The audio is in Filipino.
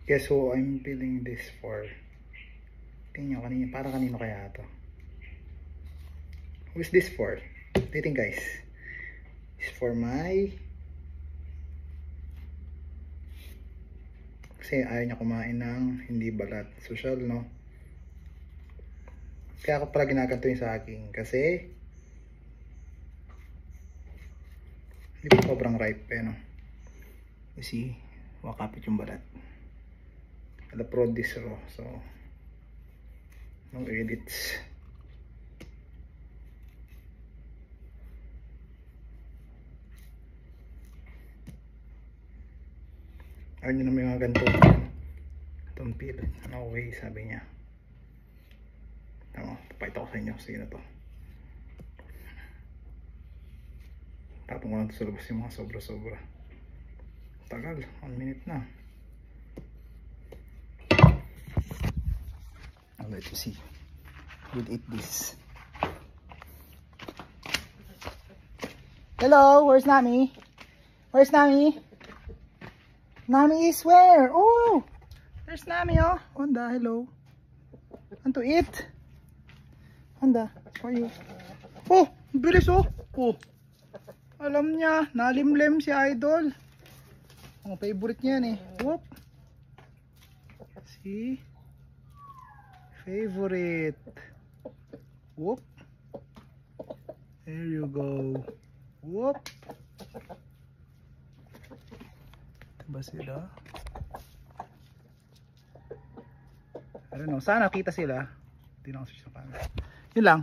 Guess who I'm feeling this for? Tingnan nyo, kanino, para kanino kaya to? Who is this for? Dating guys. It's for my... Kasi ayaw niya kumain ng hindi balat. Social, no? Kaya ako pala ginaganto yun sa akin. Kasi hindi pa sobrang ripe eh, no? You see, wakapit yung balat. I'll upload this raw. So, no edits. Ayaw nyo na may mga ganito. Itong peel. No way, sabi niya. Tama, papakita ko sa inyo. Sige na to. Tapong ko lang ito sa labas yung mga sobra-sobra. Tagal, 1 minute na. I'll let you see. We'll eat this. Hello, where's Nami? Where's Nami? Nami is where? Oh, there's Nami, oh. Honda, hello. Want to eat? Honda, for you. Oh, bilis oh. Oh, alam niya, nalimlem si Idol. Ang favorite niya yan eh. Whoop. See? Favorite. Whoop. There you go. Whoop. Diba sila? I don't know. Sana kita sila. Hindi na ako sa camera. Yun lang.